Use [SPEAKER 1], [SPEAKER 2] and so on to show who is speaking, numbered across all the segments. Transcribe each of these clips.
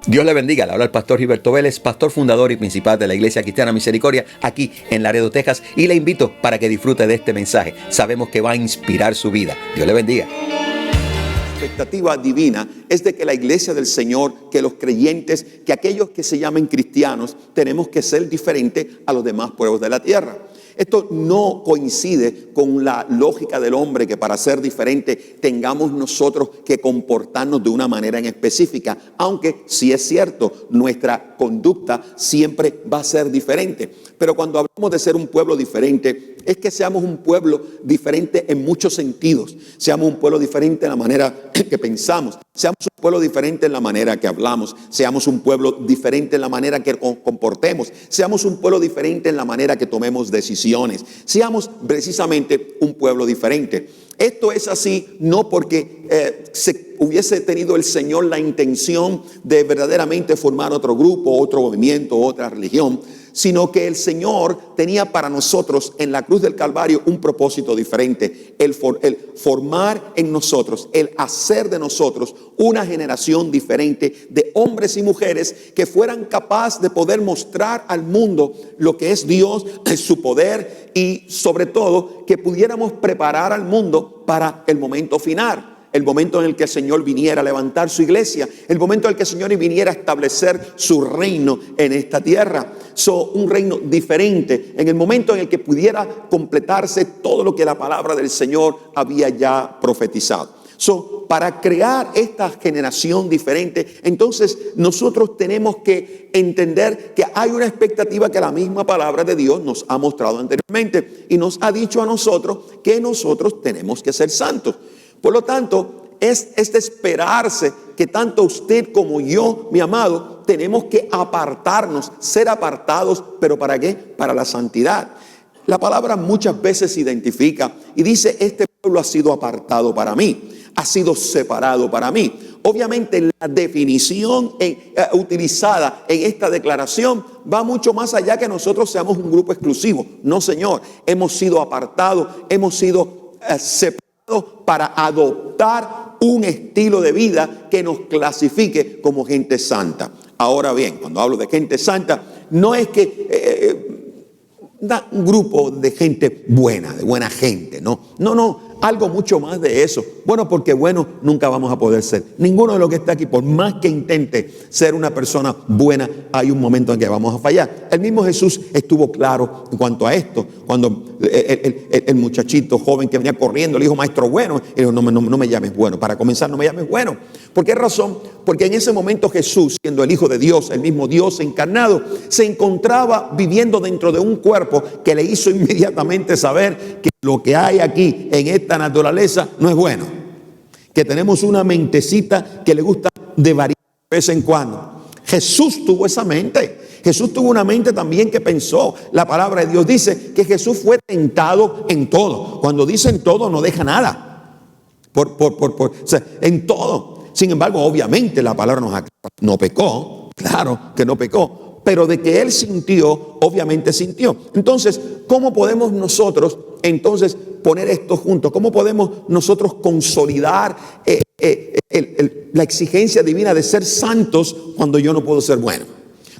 [SPEAKER 1] Dios le bendiga. Le habla el pastor Gilberto Vélez, pastor fundador y principal de la Iglesia Cristiana Misericordia aquí en Laredo, Texas, y le invito para que disfrute de este mensaje. Sabemos que va a inspirar su vida. Dios le bendiga.
[SPEAKER 2] La expectativa divina es de que la iglesia del Señor, que los creyentes, que aquellos que se llamen cristianos, tenemos que ser diferentes a los demás pueblos de la tierra. Esto no coincide con la lógica del hombre, que para ser diferente tengamos nosotros que comportarnos de una manera en específica, aunque sí es cierto, nuestra conducta siempre va a ser diferente. Pero cuando hablamos de ser un pueblo diferente, es que seamos un pueblo diferente en muchos sentidos. Seamos un pueblo diferente en la manera que pensamos, seamos un pueblo diferente en la manera que hablamos, seamos un pueblo diferente en la manera que comportemos, seamos un pueblo diferente en la manera que tomemos decisiones, seamos precisamente un pueblo diferente. Esto es así no porque se hubiese tenido el Señor la intención de verdaderamente formar otro grupo, otro movimiento, otra religión, sino que el Señor tenía para nosotros en la cruz del Calvario un propósito diferente, el formar en nosotros, el hacer de nosotros una generación diferente de hombres y mujeres que fueran capaces de poder mostrar al mundo lo que es Dios, su poder, y sobre todo que pudiéramos preparar al mundo para el momento final. El momento en el que el Señor viniera a levantar su iglesia, el momento en el que el Señor viniera a establecer su reino en esta tierra. Un reino diferente, en el momento en el que pudiera completarse todo lo que la palabra del Señor había ya profetizado. Para crear esta generación diferente, entonces nosotros tenemos que entender que hay una expectativa que la misma palabra de Dios nos ha mostrado anteriormente y nos ha dicho a nosotros que nosotros tenemos que ser santos. Por lo tanto, es de esperarse que tanto usted como yo, mi amado, tenemos que apartarnos, ser apartados, ¿pero para qué? Para la santidad. La palabra muchas veces se identifica y dice: este pueblo ha sido apartado para mí, ha sido separado para mí. Obviamente la definición utilizada en esta declaración va mucho más allá que nosotros seamos un grupo exclusivo. No, Señor, hemos sido apartados, hemos sido separados para adoptar un estilo de vida que nos clasifique como gente santa. Ahora bien, cuando hablo de gente santa, no es que un grupo de gente buena, de buena gente, no, algo mucho más de eso. Bueno, porque bueno nunca vamos a poder ser. Ninguno de los que está aquí, por más que intente ser una persona buena, hay un momento en que vamos a fallar. El mismo Jesús estuvo claro en cuanto a esto. Cuando el muchachito joven que venía corriendo le dijo: maestro bueno, y dijo: no me llames bueno. Para comenzar, no me llames bueno. ¿Por qué razón? Porque en ese momento Jesús, siendo el Hijo de Dios, el mismo Dios encarnado, se encontraba viviendo dentro de un cuerpo que le hizo inmediatamente saber que lo que hay aquí en esta naturaleza no es bueno, que tenemos una mentecita que le gusta de variar de vez en cuando. Jesús tuvo esa mente. Jesús tuvo una mente también que pensó. La palabra de Dios dice que Jesús fue tentado en todo. Cuando dice en todo, no deja nada. O sea, en todo. Sin embargo, obviamente la palabra nos aclara: no pecó. Claro que no pecó. Pero de que él sintió, obviamente sintió. Entonces, ¿cómo podemos nosotros entonces poner esto junto? ¿Cómo podemos nosotros consolidar la exigencia divina de ser santos cuando yo no puedo ser bueno?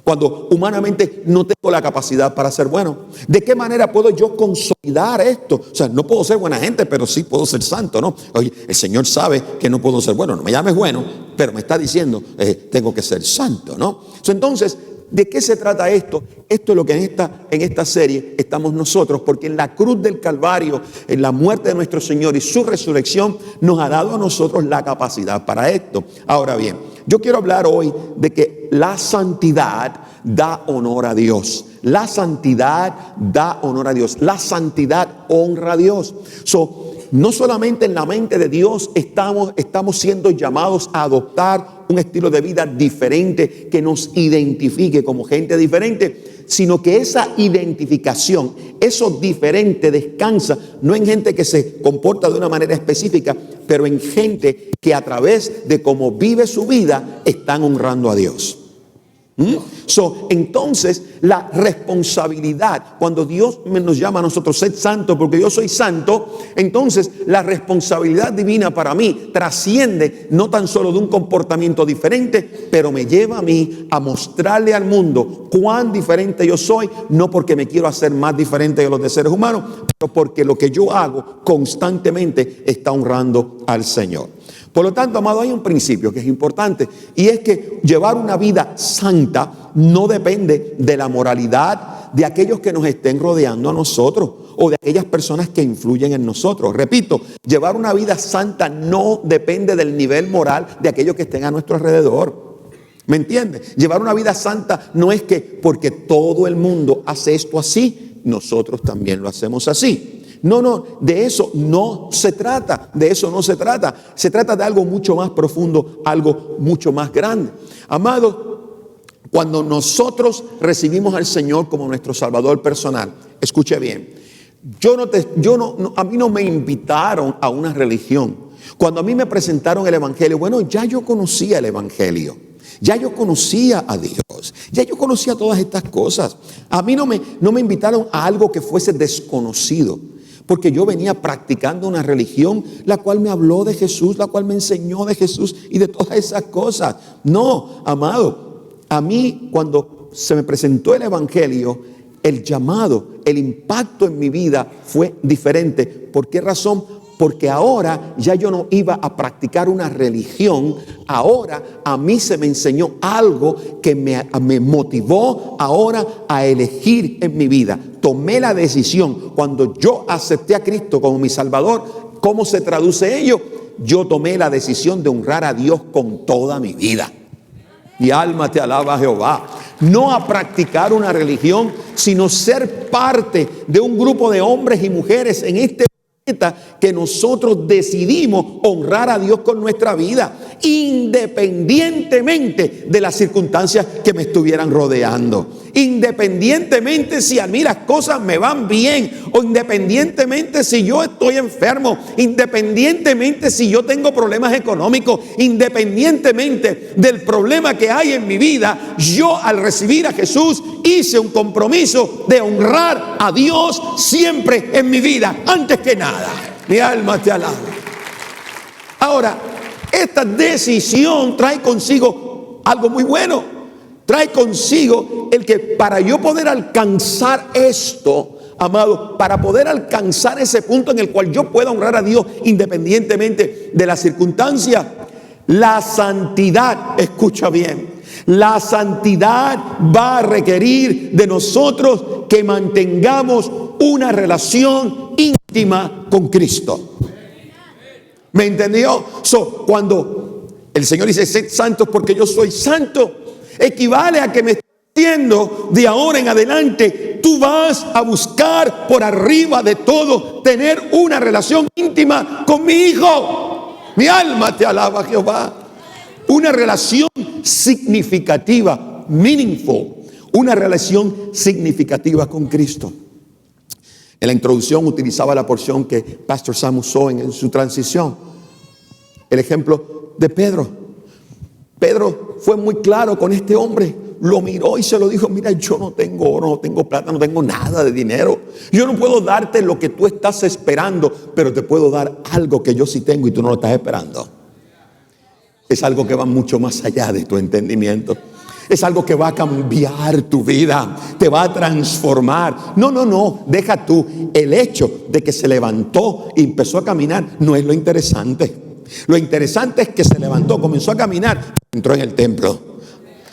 [SPEAKER 2] Cuando humanamente no tengo la capacidad para ser bueno. ¿De qué manera puedo yo consolidar esto? O sea, no puedo ser buena gente, pero sí puedo ser santo, ¿no? Oye, el Señor sabe que no puedo ser bueno. No me llames bueno, pero me está diciendo tengo que ser santo, ¿no? Entonces, ¿de qué se trata esto? Esto es lo que en esta serie estamos nosotros, porque en la cruz del Calvario, en la muerte de nuestro Señor y su resurrección, nos ha dado a nosotros la capacidad para esto. Ahora bien, yo quiero hablar hoy de que la santidad da honor a Dios. La santidad da honor a Dios. La santidad honra a Dios. No solamente en la mente de Dios estamos siendo llamados a adoptar un estilo de vida diferente que nos identifique como gente diferente, sino que esa identificación, eso diferente, descansa no en gente que se comporta de una manera específica, pero en gente que a través de cómo vive su vida están honrando a Dios. Entonces, la responsabilidad, cuando Dios nos llama a nosotros, sed santo porque yo soy santo, entonces la responsabilidad divina para mí trasciende no tan solo de un comportamiento diferente, pero me lleva a mí a mostrarle al mundo cuán diferente yo soy, no porque me quiero hacer más diferente de los de seres humanos, pero porque lo que yo hago constantemente está honrando al Señor. Por lo tanto, amado, hay un principio que es importante, y es que llevar una vida santa no depende de la moralidad de aquellos que nos estén rodeando a nosotros o de aquellas personas que influyen en nosotros. Repito, llevar una vida santa no depende del nivel moral de aquellos que estén a nuestro alrededor. ¿Me entiendes? Llevar una vida santa no es que porque todo el mundo hace esto así, nosotros también lo hacemos así. No, de eso no se trata, se trata de algo mucho más profundo, algo mucho más grande. Amado, cuando nosotros recibimos al Señor como nuestro Salvador personal, escuche bien, a mí no me invitaron a una religión. Cuando a mí me presentaron el Evangelio, bueno, ya yo conocía el Evangelio. Ya yo conocía a Dios, ya yo conocía todas estas cosas. A mí no me invitaron a algo que fuese desconocido, porque yo venía practicando una religión la cual me habló de Jesús, la cual me enseñó de Jesús y de todas esas cosas. No, amado, a mí cuando se me presentó el Evangelio, el llamado, el impacto en mi vida fue diferente. ¿Por qué razón? Porque ahora ya yo no iba a practicar una religión, ahora a mí se me enseñó algo que me motivó ahora a elegir en mi vida. Tomé la decisión, cuando yo acepté a Cristo como mi Salvador, ¿cómo se traduce ello? Yo tomé la decisión de honrar a Dios con toda mi vida. Mi alma te alaba, Jehová. No a practicar una religión, sino ser parte de un grupo de hombres y mujeres en este que nosotros decidimos honrar a Dios con nuestra vida, independientemente de las circunstancias que me estuvieran rodeando, independientemente si a mí las cosas me van bien, o independientemente si yo estoy enfermo, independientemente si yo tengo problemas económicos, independientemente del problema que hay en mi vida, yo al recibir a Jesús hice un compromiso de honrar a Dios siempre en mi vida, antes que nada. Mi alma te alaba. Ahora, esta decisión trae consigo algo muy bueno. Trae consigo el que para yo poder alcanzar esto, amado, para poder alcanzar ese punto en el cual yo pueda honrar a Dios independientemente de las circunstancias, la santidad, escucha bien, la santidad va a requerir de nosotros que mantengamos una relación íntima con Cristo. ¿Me entendió? Cuando el Señor dice, sed santos porque yo soy santo, equivale a que me está diciendo de ahora en adelante, tú vas a buscar por arriba de todo tener una relación íntima con mi Hijo. Mi alma te alaba, Jehová. Una relación significativa, meaningful, una relación significativa con Cristo. En la introducción utilizaba la porción que Pastor Sam usó en su transición. El ejemplo de Pedro. Pedro fue muy claro con este hombre. Lo miró y se lo dijo, mira, yo no tengo oro, no tengo plata, no tengo nada de dinero. Yo no puedo darte lo que tú estás esperando, pero te puedo dar algo que yo sí tengo y tú no lo estás esperando. Es algo que va mucho más allá de tu entendimiento. Es algo que va a cambiar tu vida, te va a transformar. No, deja tú. El hecho de que se levantó y empezó a caminar no es lo interesante. Lo interesante es que se levantó, comenzó a caminar, entró en el templo,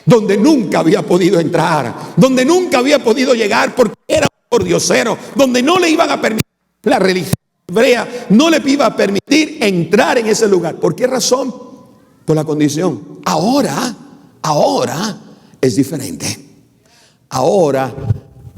[SPEAKER 2] donde nunca había podido entrar, donde nunca había podido llegar porque era un pordiosero, donde no le iban a permitir, la religión hebrea no le iba a permitir entrar en ese lugar. ¿Por qué razón? Por la condición. Ahora es diferente. Ahora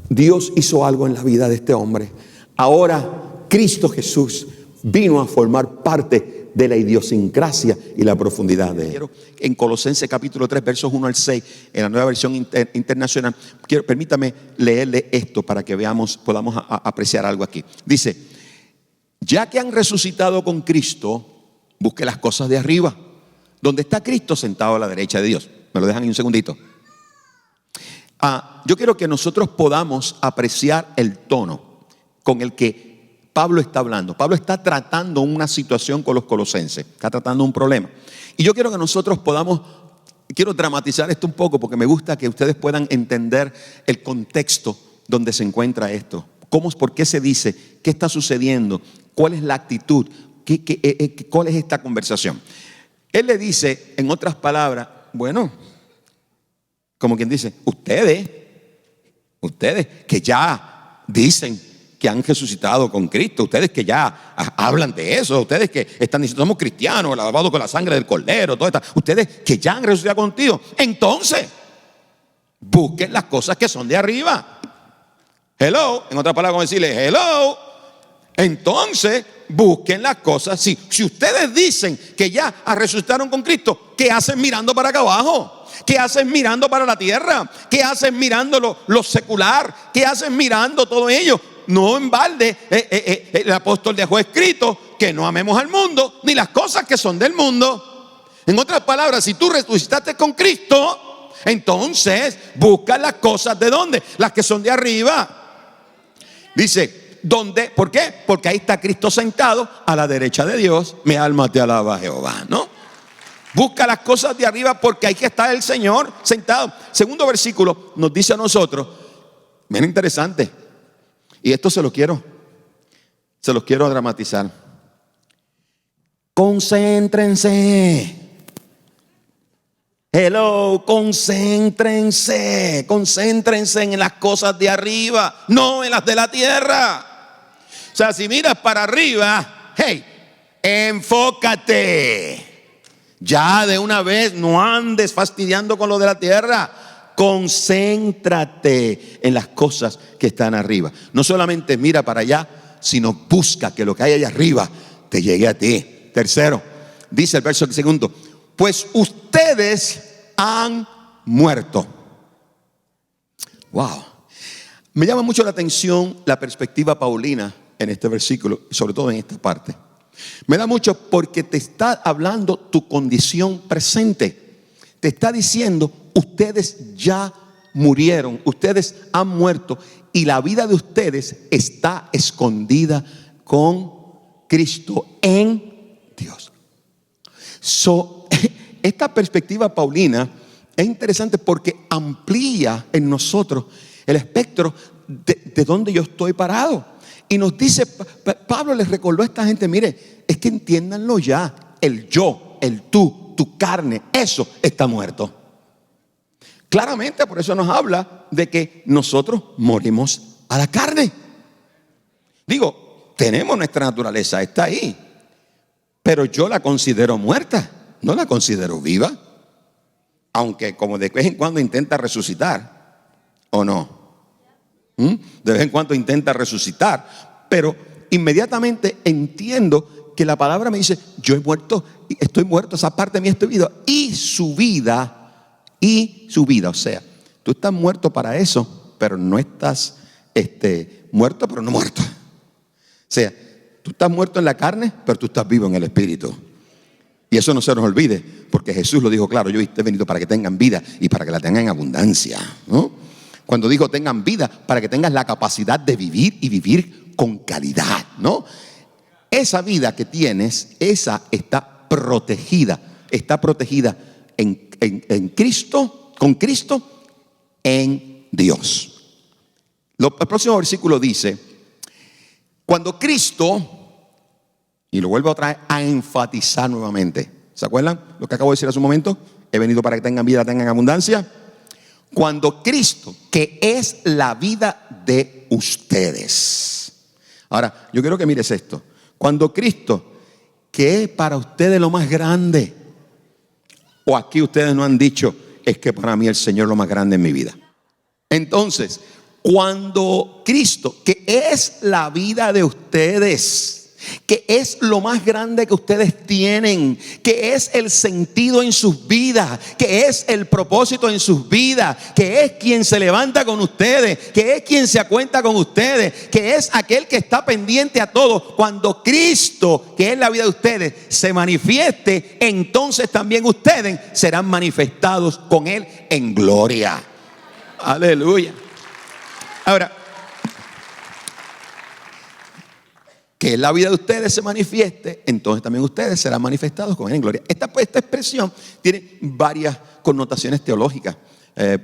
[SPEAKER 2] Dios hizo algo en la vida de este hombre. Ahora Cristo Jesús vino a formar parte de la idiosincrasia y la profundidad de él. En Colosenses capítulo 3 versos 1 al 6, en la nueva versión internacional, permítame leerle esto para que podamos apreciar algo aquí. Dice, ya que han resucitado con Cristo, busque las cosas de arriba, donde está Cristo sentado a la derecha de Dios. ¿Me lo dejan en un segundito? yo quiero que nosotros podamos apreciar el tono con el que Pablo está hablando. Pablo está tratando una situación con los colosenses, está tratando un problema. Y yo quiero que nosotros quiero dramatizar esto un poco porque me gusta que ustedes puedan entender el contexto donde se encuentra esto. ¿Por qué se dice? ¿Qué está sucediendo? ¿Cuál es la actitud? ¿Cuál es esta conversación? Él le dice, en otras palabras, bueno, como quien dice, ustedes que ya dicen que han resucitado con Cristo, ustedes que ya hablan de eso, ustedes que están diciendo somos cristianos, lavados con la sangre del Cordero, todo esto, ustedes que ya han resucitado contigo, entonces busquen las cosas que son de arriba. Hello, en otras palabras, como decirle, hello, entonces busquen las cosas. Si ustedes dicen que ya resucitaron con Cristo, ¿qué hacen mirando para acá abajo? ¿Qué hacen mirando para la tierra? ¿Qué hacen mirando lo secular? ¿Qué hacen mirando todo ello? No en balde el apóstol dejó escrito que no amemos al mundo ni las cosas que son del mundo. En otras palabras, si tú resucitaste con Cristo, entonces busca las cosas de ¿dónde? Las que son de arriba. Dice, ¿dónde? ¿Por qué? Porque ahí está Cristo sentado a la derecha de Dios. Mi alma te alaba, Jehová, ¿no? Busca las cosas de arriba porque ahí que está el Señor sentado. Segundo versículo nos dice a nosotros, bien interesante, y esto se los quiero dramatizar. Concéntrense. Hello, concéntrense en las cosas de arriba, no en las de la tierra. O sea, si miras para arriba, hey, enfócate. Ya de una vez no andes fastidiando con lo de la tierra. Concéntrate en las cosas que están arriba. No solamente mira para allá, sino busca que lo que hay allá arriba te llegue a ti. Tercero, dice el verso segundo, pues ustedes han muerto. Wow. Me llama mucho la atención la perspectiva paulina en este versículo, sobre todo en esta parte. Me da mucho porque te está hablando tu condición presente. Te está diciendo, ustedes ya murieron, ustedes han muerto y la vida de ustedes está escondida con Cristo en Dios. Esta perspectiva paulina es interesante porque amplía en nosotros el espectro de donde yo estoy parado. Y nos dice, Pablo les recordó a esta gente, mire, es que entiéndanlo ya, el yo, el tú, tu carne, eso está muerto. Claramente por eso nos habla de que nosotros morimos a la carne. Digo, tenemos nuestra naturaleza, está ahí, pero yo la considero muerta, no la considero viva. Aunque como de vez en cuando intenta resucitar, ¿o no? De vez en cuando intenta resucitar, pero inmediatamente entiendo que la palabra me dice, yo he muerto, estoy muerto, esa parte de mí estoy viva, y su vida, o sea, tú estás muerto para eso, pero no estás muerto, pero no muerto. O sea, tú estás muerto en la carne, pero tú estás vivo en el espíritu. Y eso no se nos olvide, porque Jesús lo dijo claro, yo he venido para que tengan vida y para que la tengan en abundancia, ¿no? Cuando dijo tengan vida, para que tengas la capacidad de vivir y vivir con calidad, ¿no? Esa vida que tienes, esa está protegida en Cristo, con Cristo, en Dios. El próximo versículo dice, cuando Cristo, y lo vuelvo otra vez a enfatizar nuevamente, ¿se acuerdan lo que acabo de decir hace un momento? He venido para que tengan vida, tengan abundancia. Cuando Cristo, que es la vida de ustedes. Ahora, yo quiero que mires esto. Cuando Cristo, que es para ustedes lo más grande, o aquí ustedes no han dicho, es que para mí el Señor es lo más grande en mi vida. Entonces, cuando Cristo, que es la vida de ustedes, que es lo más grande que ustedes tienen, que es el sentido en sus vidas, que es el propósito en sus vidas, que es quien se levanta con ustedes, que es quien se acuesta con ustedes, que es aquel que está pendiente a todo. Cuando Cristo, que es la vida de ustedes, se manifieste, entonces también ustedes serán manifestados con Él en gloria. Aleluya. Ahora, que la vida de ustedes se manifieste, entonces también ustedes serán manifestados con él en gloria. Esta expresión tiene varias connotaciones teológicas.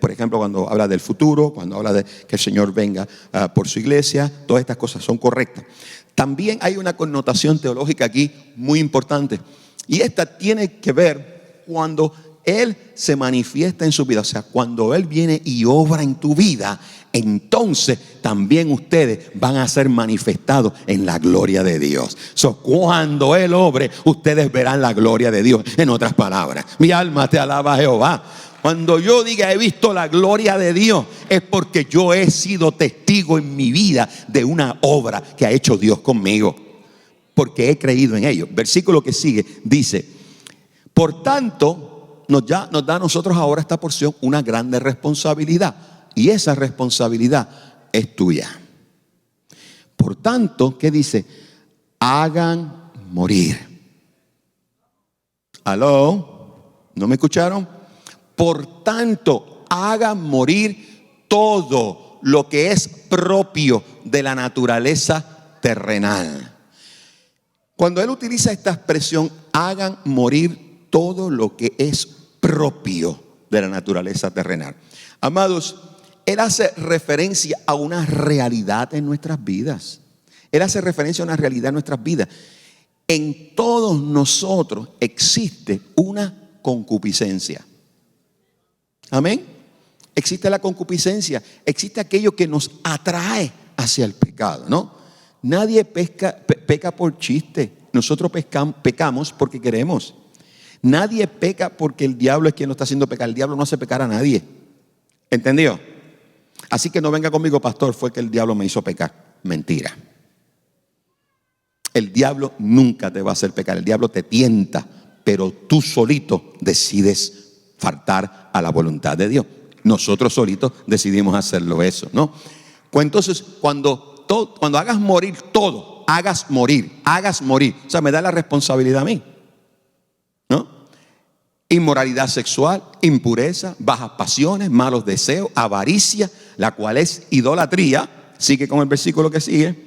[SPEAKER 2] Por ejemplo, cuando habla del futuro, cuando habla de que el Señor venga por su iglesia, todas estas cosas son correctas. También hay una connotación teológica aquí muy importante, y esta tiene que ver cuando Él se manifiesta en su vida. O sea, cuando Él viene y obra en tu vida, entonces también ustedes van a ser manifestados en la gloria de Dios. Cuando Él obre, ustedes verán la gloria de Dios. En otras palabras, mi alma te alaba, Jehová. Cuando yo diga he visto la gloria de Dios, es porque yo he sido testigo en mi vida de una obra que ha hecho Dios conmigo, porque he creído en ello. Versículo que sigue dice: por tanto, nos da a nosotros ahora esta porción una grande responsabilidad, y esa responsabilidad es tuya. Por tanto, ¿qué dice? Hagan morir. ¿Aló? ¿No me escucharon? Por tanto, hagan morir todo lo que es propio de la naturaleza terrenal. Cuando él utiliza esta expresión, hagan morir todo lo que es propio de la naturaleza terrenal, amados, él hace referencia a una realidad en nuestras vidas. Él hace referencia a una realidad en nuestras vidas. En todos nosotros existe una concupiscencia. Amén. Existe la concupiscencia, existe aquello que nos atrae hacia el pecado, ¿no? Nadie peca por chiste. Nosotros pecamos porque queremos. Nadie peca porque el diablo es quien lo está haciendo pecar. El diablo no hace pecar a nadie. ¿Entendió? Así que no venga conmigo, pastor, fue que el diablo me hizo pecar. Mentira. El diablo nunca te va a hacer pecar. El diablo te tienta, pero tú solito decides faltar a la voluntad de Dios. Nosotros solitos decidimos hacerlo eso, ¿no? Pues entonces, cuando hagas morir todo, hagas morir. O sea, me da la responsabilidad a mí, ¿no? Inmoralidad sexual, impureza, bajas pasiones, malos deseos, avaricia, la cual es idolatría. Sigue con el versículo que sigue.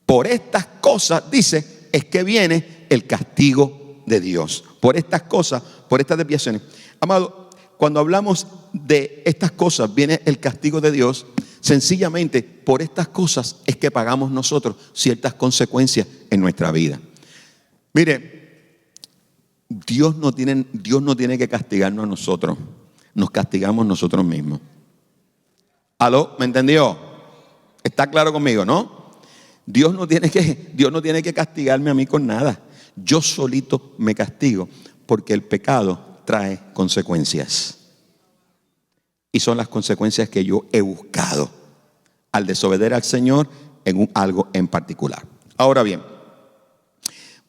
[SPEAKER 2] Por estas cosas, dice, es que viene el castigo de Dios. Por estas cosas, por estas desviaciones. Amado, cuando hablamos de estas cosas, viene el castigo de Dios. Sencillamente, por estas cosas es que pagamos nosotros ciertas consecuencias en nuestra vida. Mire, Dios no tiene que castigarnos a nosotros. Nos castigamos nosotros mismos. ¿Aló? ¿Me entendió? ¿Está claro conmigo, no? Dios no tiene que castigarme a mí con nada. Yo solito me castigo porque el pecado trae consecuencias. Y son las consecuencias que yo he buscado al desobedecer al Señor en algo en particular. Ahora bien,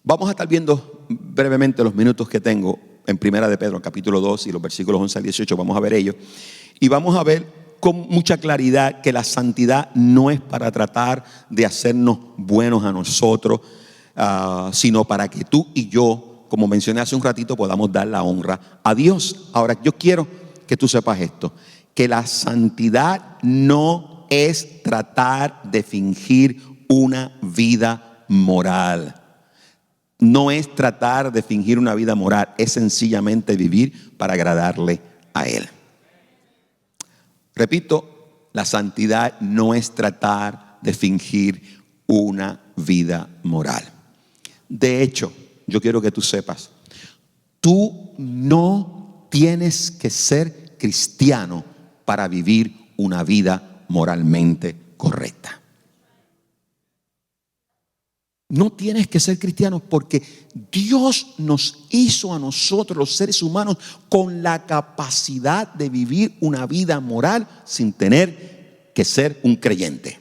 [SPEAKER 2] vamos a estar viendo brevemente los minutos que tengo en Primera de Pedro, capítulo 2 y los versículos 11 al 18. Vamos a ver ellos. Y vamos a ver con mucha claridad que la santidad no es para tratar de hacernos buenos a nosotros, sino para que tú y yo, como mencioné hace un ratito, podamos dar la honra a Dios. Ahora, yo quiero que tú sepas esto, que la santidad no es tratar de fingir una vida moral. No es tratar de fingir una vida moral, es sencillamente vivir para agradarle a Él. Repito, la santidad no es tratar de fingir una vida moral. De hecho, yo quiero que tú sepas, tú no tienes que ser cristiano para vivir una vida moralmente correcta. No tienes que ser cristiano porque Dios nos hizo a nosotros los seres humanos con la capacidad de vivir una vida moral sin tener que ser un creyente.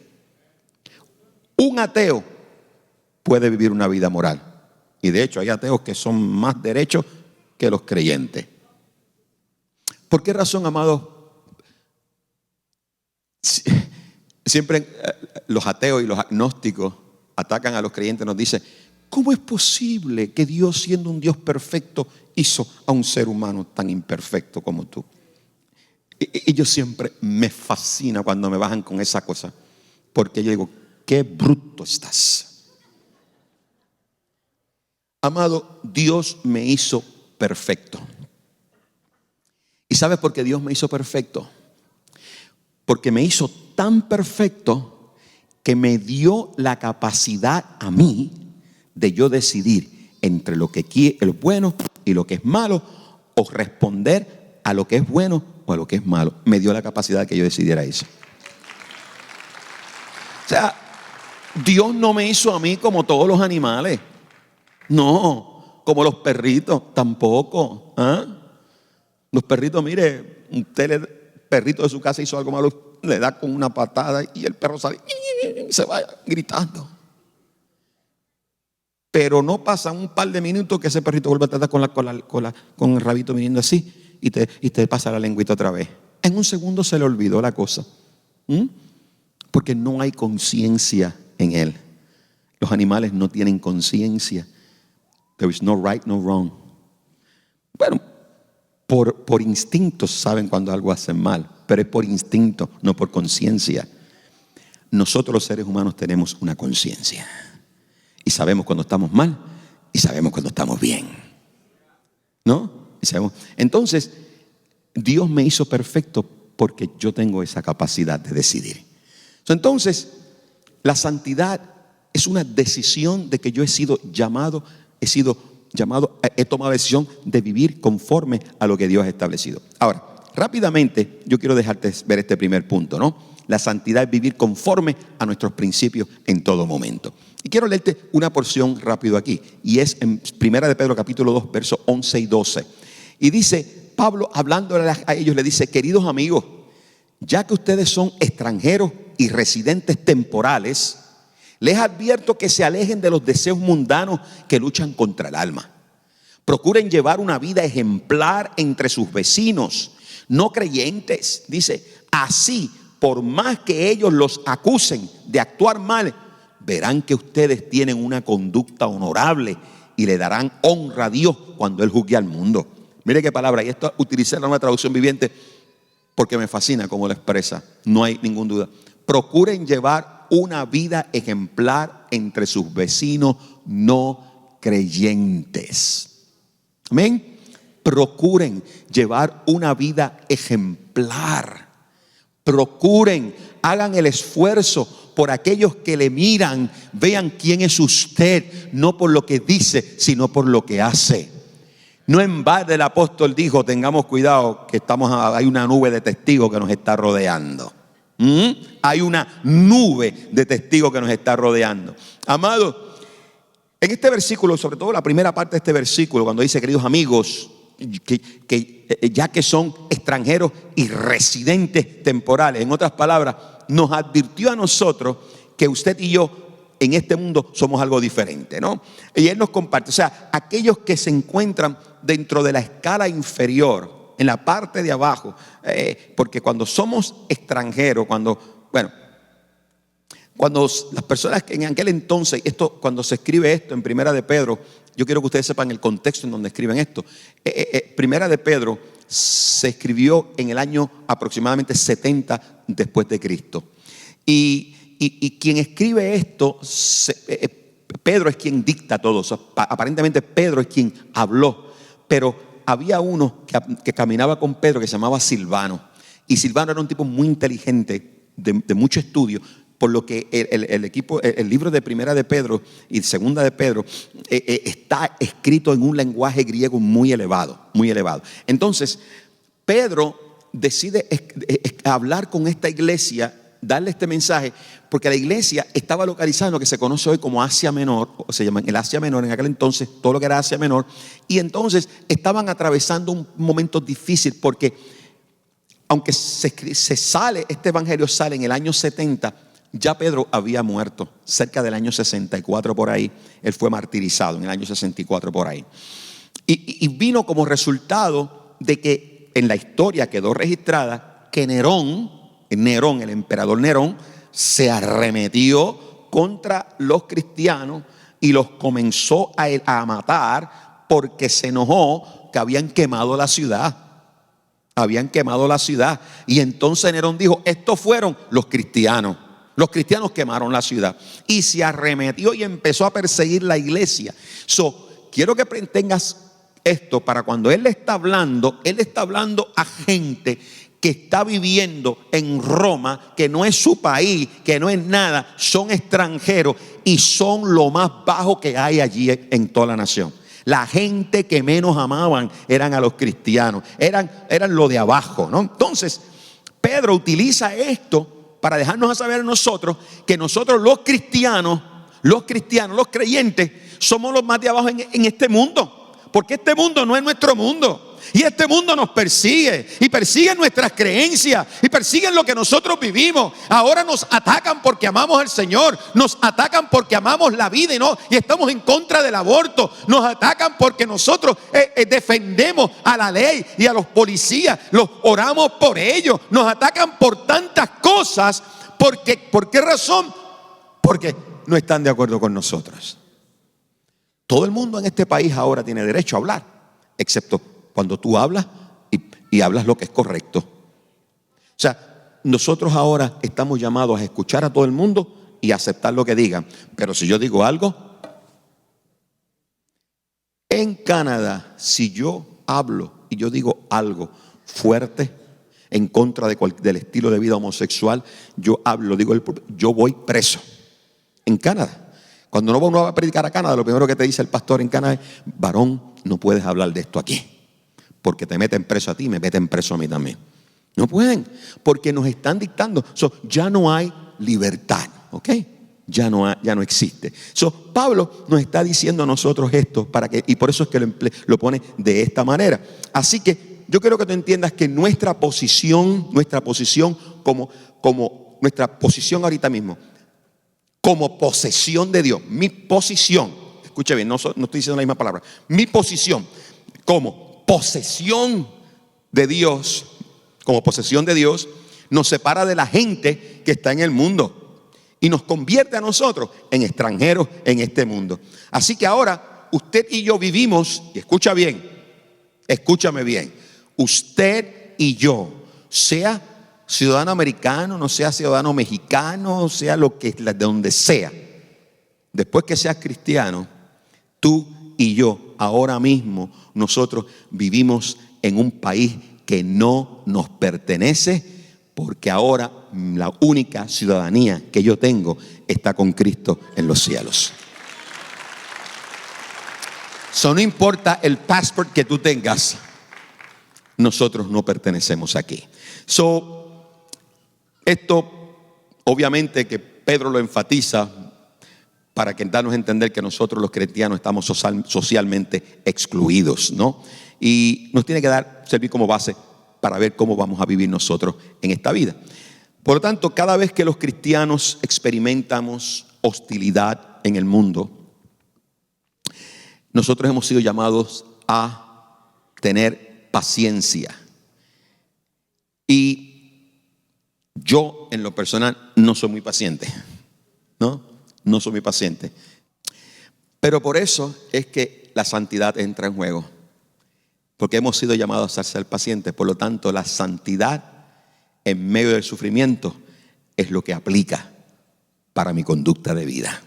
[SPEAKER 2] Un ateo puede vivir una vida moral. Y de hecho hay ateos que son más derechos que los creyentes. ¿Por qué razón, amados? Siempre los ateos y los agnósticos atacan a los creyentes. Nos dicen, ¿cómo es posible que Dios, siendo un Dios perfecto, hizo a un ser humano tan imperfecto como tú? Y yo siempre me fascina cuando me bajan con esa cosa, porque yo digo, qué bruto estás. Amado, Dios me hizo perfecto. ¿Y sabes por qué Dios me hizo perfecto? Porque me hizo tan perfecto que me dio la capacidad a mí de yo decidir entre lo que es bueno y lo que es malo, o responder a lo que es bueno o a lo que es malo. Me dio la capacidad de que yo decidiera eso. O sea, Dios no me hizo a mí como todos los animales. No, como los perritos tampoco. Los perritos, mire, el perrito de su casa hizo algo malo, le da con una patada y el perro sale y se va gritando. Pero no pasan un par de minutos que ese perrito vuelve a tratar con el rabito viniendo así y te pasa la lengüita otra vez. En un segundo se le olvidó la cosa. Porque no hay conciencia en él. Los animales no tienen conciencia. There is no right, no wrong. Bueno, por instinto saben cuando algo hacen mal, pero es por instinto, no por conciencia. Nosotros los seres humanos tenemos una conciencia. Y sabemos cuando estamos mal y sabemos cuando estamos bien. ¿No? Entonces, Dios me hizo perfecto porque yo tengo esa capacidad de decidir. Entonces, la santidad es una decisión de que yo he tomado la decisión de vivir conforme a lo que Dios ha establecido. Ahora, rápidamente, yo quiero dejarte ver este primer punto, ¿no? La santidad es vivir conforme a nuestros principios en todo momento. Y quiero leerte una porción rápido aquí, y es en 1 de Pedro capítulo 2, versos 11 y 12. Y dice, Pablo hablando a ellos le dice, queridos amigos, ya que ustedes son extranjeros y residentes temporales, les advierto que se alejen de los deseos mundanos que luchan contra el alma. Procuren llevar una vida ejemplar entre sus vecinos, no creyentes. Dice, así, por más que ellos los acusen de actuar mal, verán que ustedes tienen una conducta honorable y le darán honra a Dios cuando Él juzgue al mundo. Mire qué palabra, y esto utilicé la nueva traducción viviente porque me fascina cómo lo expresa, no hay ninguna duda. Procuren llevar una vida ejemplar entre sus vecinos no creyentes. Amén. Procuren llevar una vida ejemplar. Procuren, hagan el esfuerzo por aquellos que le miran, vean quién es usted, no por lo que dice, sino por lo que hace. No en balde el apóstol dijo, tengamos cuidado que hay una nube de testigos que nos está rodeando. Hay una nube de testigos que nos está rodeando. Amado, en este versículo, sobre todo la primera parte de este versículo, cuando dice, queridos amigos, ya que son extranjeros y residentes temporales, en otras palabras, nos advirtió a nosotros que usted y yo en este mundo somos algo diferente, ¿no? Y él nos comparte, o sea, aquellos que se encuentran dentro de la escala inferior, en la parte de abajo, porque cuando somos extranjeros, cuando las personas que en aquel entonces, cuando se escribe esto en Primera de Pedro, yo quiero que ustedes sepan el contexto en donde escriben esto. Primera de Pedro se escribió en el año aproximadamente 70 después de Cristo. Y quien escribe esto, Pedro es quien dicta todo. O sea, aparentemente Pedro es quien habló, pero había uno que caminaba con Pedro que se llamaba Silvano. Y Silvano era un tipo muy inteligente, de mucho estudio, por lo que el libro de Primera de Pedro y Segunda de Pedro está escrito en un lenguaje griego muy elevado, muy elevado. Entonces, Pedro decide hablar con esta iglesia, darle este mensaje, porque la iglesia estaba localizada en lo que se conoce hoy como Asia Menor, o se llama el Asia Menor, en aquel entonces todo lo que era Asia Menor, y entonces estaban atravesando un momento difícil, porque aunque este evangelio sale en el año 70, ya Pedro había muerto, cerca del año 64 por ahí, él fue martirizado en el año 64 por ahí, y vino como resultado de que en la historia quedó registrada que Nerón, el emperador Nerón, se arremetió contra los cristianos y los comenzó a matar porque se enojó que habían quemado la ciudad. Habían quemado la ciudad. Y entonces Nerón dijo, estos fueron los cristianos. Los cristianos quemaron la ciudad. Y se arremetió y empezó a perseguir la iglesia. Quiero que tengas esto para cuando él está hablando a gente que está viviendo en Roma, que no es su país, que no es nada, son extranjeros y son lo más bajo que hay allí en toda la nación. La gente que menos amaban eran a los cristianos, eran lo de abajo, ¿no? Entonces, Pedro utiliza esto para dejarnos a saber a nosotros que nosotros los cristianos, los creyentes, somos los más de abajo en este mundo. Porque este mundo no es nuestro mundo. Y este mundo nos persigue y persigue nuestras creencias y persiguen lo que nosotros vivimos. Ahora nos atacan porque amamos al Señor, nos atacan porque amamos la vida y estamos en contra del aborto. Nos atacan porque nosotros defendemos a la ley y a los policías, los oramos por ellos. Nos atacan por tantas cosas. ¿Por qué razón? Porque no están de acuerdo con nosotros. Todo el mundo en este país ahora tiene derecho a hablar, excepto cuando tú hablas y hablas lo que es correcto. O sea, nosotros ahora estamos llamados a escuchar a todo el mundo y aceptar lo que digan. Pero si yo digo algo, en Canadá, si yo hablo y yo digo algo fuerte en contra del estilo de vida homosexual, yo voy preso. En Canadá. Cuando uno va a predicar a Canadá, lo primero que te dice el pastor en Canadá es: varón, no puedes hablar de esto aquí, porque te meten preso a ti, me meten preso a mí también. No pueden, porque nos están dictando. Ya no hay libertad, ¿ok? Ya no existe. Pablo nos está diciendo a nosotros esto y por eso es que lo pone de esta manera. Así que yo quiero que tú entiendas que nuestra posición como nuestra posición ahorita mismo, como posesión de Dios, mi posición, escuche bien, no estoy diciendo la misma palabra, mi posición como posesión de Dios, nos separa de la gente que está en el mundo y nos convierte a nosotros en extranjeros en este mundo. Así que ahora usted y yo vivimos, y escúchame bien, usted y yo, sea ciudadano americano, no sea ciudadano mexicano, sea de donde sea, después que seas cristiano, tú y yo, ahora mismo, nosotros vivimos en un país que no nos pertenece, porque ahora la única ciudadanía que yo tengo está con Cristo en los cielos. No importa el passport que tú tengas, nosotros no pertenecemos aquí. Esto, obviamente, que Pedro lo enfatiza para que darnos a entender que nosotros los cristianos estamos socialmente excluidos, ¿no? Y nos tiene que servir como base para ver cómo vamos a vivir nosotros en esta vida. Por lo tanto, cada vez que los cristianos experimentamos hostilidad en el mundo, nosotros hemos sido llamados a tener paciencia. Y yo, en lo personal, no soy muy paciente. No soy muy paciente. Pero por eso es que la santidad entra en juego. Porque hemos sido llamados a ser pacientes. Por lo tanto, la santidad en medio del sufrimiento es lo que aplica para mi conducta de vida.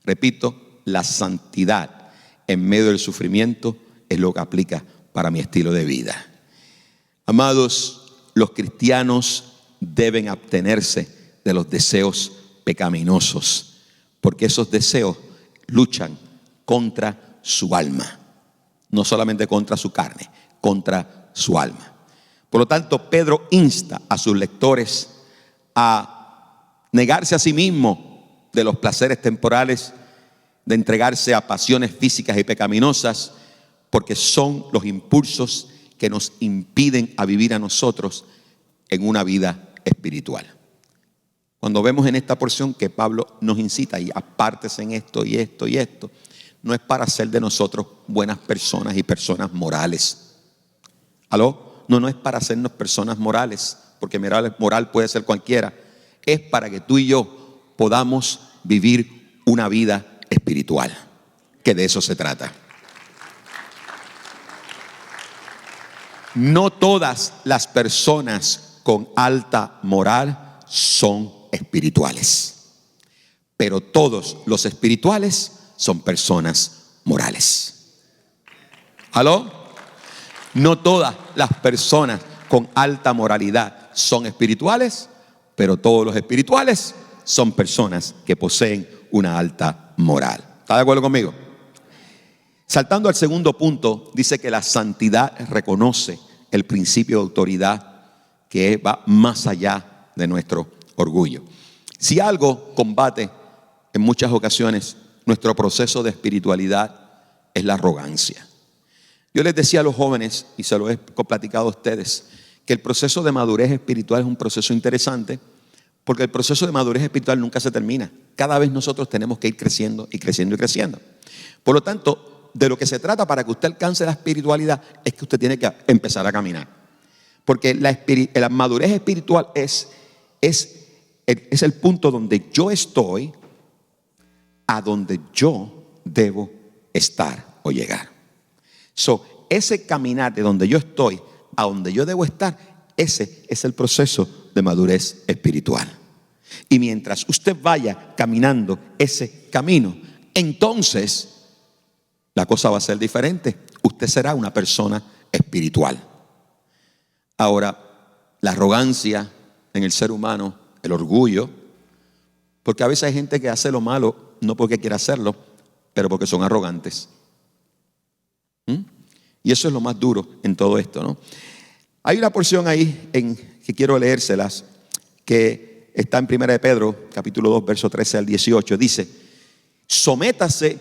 [SPEAKER 2] Repito, la santidad en medio del sufrimiento es lo que aplica para mi estilo de vida. Amados, los cristianos deben abstenerse de los deseos pecaminosos, porque esos deseos luchan contra su alma, no solamente contra su carne, contra su alma. Por lo tanto, Pedro insta a sus lectores a negarse a sí mismo de los placeres temporales, de entregarse a pasiones físicas y pecaminosas, porque son los impulsos que nos impiden a vivir a nosotros en una vida espiritual. Cuando vemos en esta porción que Pablo nos incita y apártese en esto y esto y esto, no es para hacer de nosotros buenas personas y personas morales. No es para hacernos personas morales, porque moral puede ser cualquiera. Es para que tú y yo podamos vivir una vida espiritual, que de eso se trata. No todas las personas con alta moral son espirituales, pero todos los espirituales son personas morales. ¿Aló? No todas las personas con alta moralidad son espirituales, pero todos los espirituales son personas que poseen una alta moral. ¿Está de acuerdo conmigo? Saltando al segundo punto, dice que la santidad reconoce el principio de autoridad que va más allá de nuestro orgullo. Si algo combate en muchas ocasiones nuestro proceso de espiritualidad es la arrogancia. Yo les decía a los jóvenes, y se lo he platicado a ustedes, que el proceso de madurez espiritual es un proceso interesante, porque el proceso de madurez espiritual nunca se termina. Cada vez nosotros tenemos que ir creciendo y creciendo y creciendo. Por lo tanto, de lo que se trata para que usted alcance la espiritualidad es que usted tiene que empezar a caminar. Porque la madurez espiritual es el punto donde yo estoy, a donde yo debo estar o llegar. Ese caminar de donde yo estoy a donde yo debo estar, ese es el proceso de madurez espiritual. Y mientras usted vaya caminando ese camino, entonces la cosa va a ser diferente. Usted será una persona espiritual. Ahora, la arrogancia en el ser humano, el orgullo, porque a veces hay gente que hace lo malo no porque quiera hacerlo, pero porque son arrogantes. Y eso es lo más duro en todo esto, ¿no? Hay una porción ahí que quiero leérselas, que está en 1 de Pedro, capítulo 2, verso 13 al 18. Dice: sométase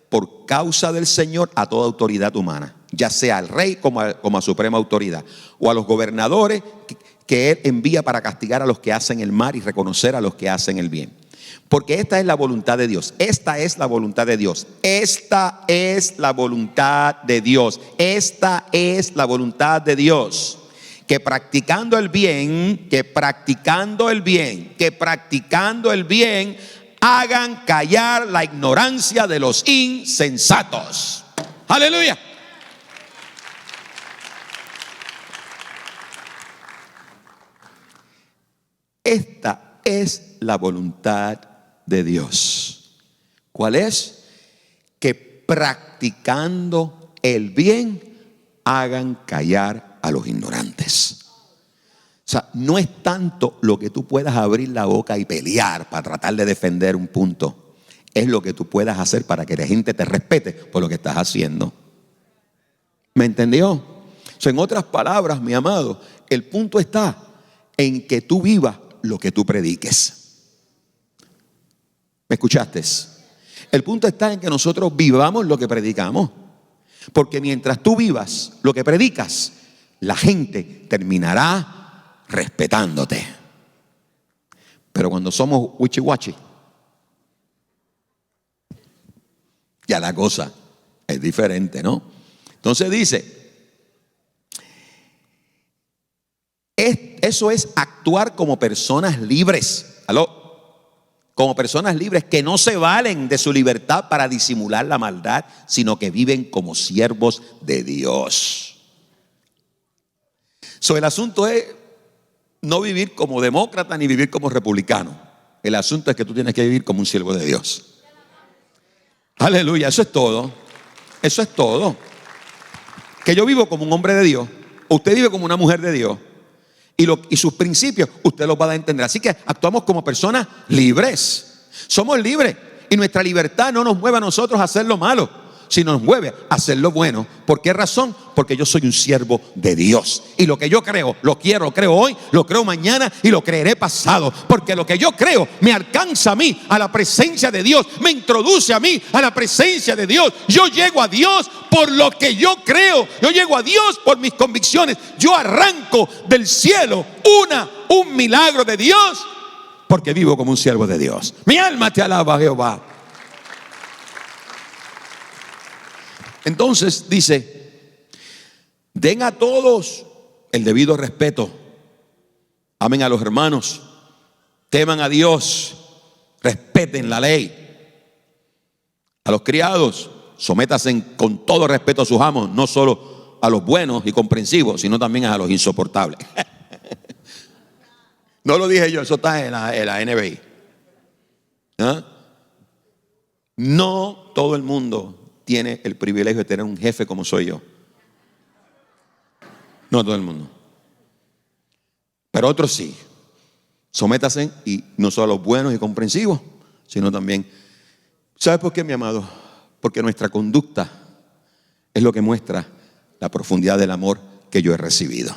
[SPEAKER 2] por causa del Señor a toda autoridad humana, ya sea al rey como a suprema autoridad, o a los gobernadores que él envía para castigar a los que hacen el mal y reconocer a los que hacen el bien. Porque esta es la voluntad de Dios. Esta es la voluntad de Dios. Esta es la voluntad de Dios. Esta es la voluntad de Dios. Que practicando el bien, hagan callar la ignorancia de los insensatos. Aleluya. Esta es la voluntad de Dios. ¿Cuál es? Que practicando el bien hagan callar a los ignorantes. O sea, no es tanto lo que tú puedas abrir la boca y pelear para tratar de defender un punto. Es lo que tú puedas hacer para que la gente te respete por lo que estás haciendo. ¿Me entendió? O sea, en otras palabras, mi amado, el punto está en que tú vivas lo que tú prediques. ¿Me escuchaste? El punto está en que nosotros vivamos lo que predicamos. Porque mientras tú vivas lo que predicas, la gente terminará respetándote. Pero cuando somos wichi-wachi, ya la cosa es diferente, ¿no? Entonces dice, eso es actuar como personas libres. ¿Aló? Como personas libres que no se valen de su libertad para disimular la maldad, sino que viven como siervos de Dios. El asunto es no vivir como demócrata ni vivir como republicano. El asunto es que tú tienes que vivir como un siervo de Dios. Aleluya, eso es todo. Eso es todo. Que yo vivo como un hombre de Dios, usted vive como una mujer de Dios. Y sus principios usted los va a entender. Así que actuamos como personas libres. Somos libres. Y nuestra libertad no nos mueve a nosotros a hacer lo malo, sino nos mueve a hacer lo bueno. ¿Por qué razón? Porque yo soy un siervo de Dios. Y lo que yo creo, lo creo hoy, lo creo mañana y lo creeré pasado. Porque lo que yo creo me alcanza a mí, a la presencia de Dios. Me introduce a mí a la presencia de Dios. Yo llego a Dios por lo que yo creo. Yo llego a Dios por mis convicciones. Yo arranco del cielo un milagro de Dios porque vivo como un siervo de Dios. Mi alma te alaba, Jehová. Entonces dice, den a todos el debido respeto. Amen a los hermanos. Teman a Dios. Respeten la ley. A los criados, sométanse con todo respeto a sus amos, no solo a los buenos y comprensivos, sino también a los insoportables. No lo dije yo, eso está en la NBI. ¿Ah? No todo el mundo tiene el privilegio de tener un jefe como soy yo. No todo el mundo. Pero otros sí. Sométase, y no solo a los buenos y comprensivos, sino también. ¿Sabe por qué, mi amado? Porque nuestra conducta es lo que muestra la profundidad del amor que yo he recibido.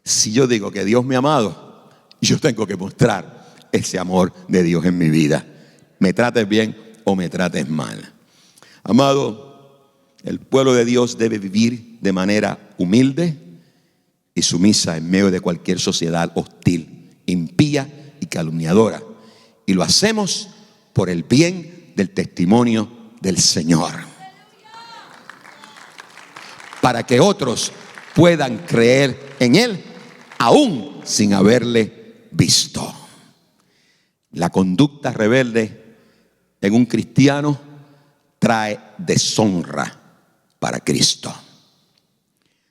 [SPEAKER 2] Si yo digo que Dios me ha amado, yo tengo que mostrar ese amor de Dios en mi vida. Me trates bien o me trates mal. Amado, el pueblo de Dios debe vivir de manera humilde y sumisa en medio de cualquier sociedad hostil, impía y calumniadora. Y lo hacemos por el bien del testimonio del Señor, para que otros puedan creer en Él aún sin haberle visto. La conducta rebelde en un cristiano trae deshonra para Cristo.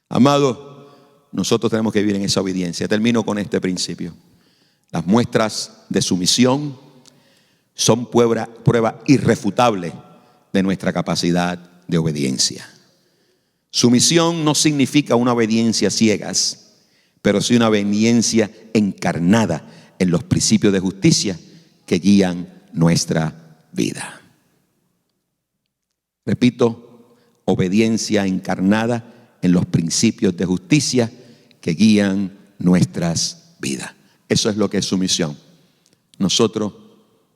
[SPEAKER 2] Amado, nosotros tenemos que vivir en esa obediencia. Termino con este principio. Las muestras de sumisión son prueba irrefutable de nuestra capacidad de obediencia. Sumisión no significa una obediencia ciegas, pero sí una obediencia encarnada en los principios de justicia que guían nuestra vida. Repito, obediencia encarnada en los principios de justicia que guían nuestras vidas. Eso es lo que es sumisión. Nosotros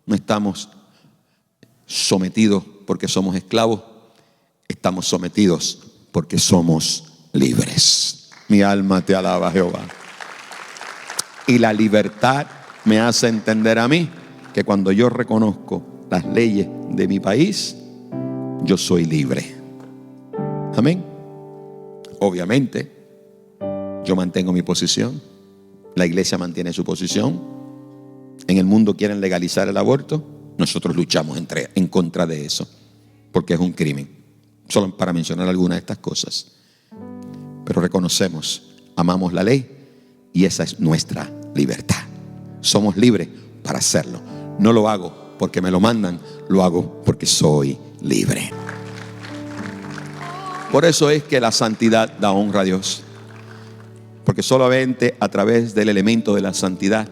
[SPEAKER 2] no estamos sometidos porque somos esclavos, estamos sometidos porque somos libres. Mi alma te alaba, Jehová. Y la libertad me hace entender a mí que cuando yo reconozco las leyes de mi país, yo soy libre. Amén. Obviamente, yo mantengo mi posición. La iglesia mantiene su posición. En el mundo quieren legalizar el aborto. Nosotros luchamos en contra de eso, porque es un crimen. Solo para mencionar algunas de estas cosas. Pero reconocemos, amamos la ley y esa es nuestra libertad. Somos libres para hacerlo. No lo hago porque me lo mandan, lo hago porque soy libre. Por eso es que la santidad da honra a Dios. Porque solamente a través del elemento de la santidad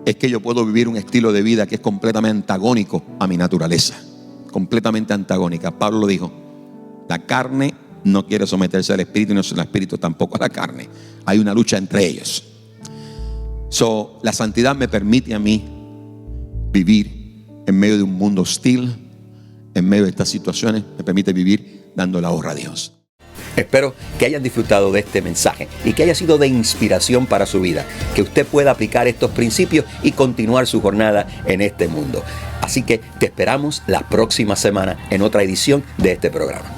[SPEAKER 2] es que yo puedo vivir un estilo de vida que es completamente antagónico a mi naturaleza. Completamente antagónica. Pablo lo dijo. La carne no quiere someterse al espíritu y no es el espíritu tampoco a la carne. Hay una lucha entre ellos. La santidad me permite a mí vivir en medio de un mundo hostil, en medio de estas situaciones, me permite vivir dando la honra a Dios.
[SPEAKER 1] Espero que hayan disfrutado de este mensaje y que haya sido de inspiración para su vida, que usted pueda aplicar estos principios y continuar su jornada en este mundo. Así que te esperamos la próxima semana en otra edición de este programa.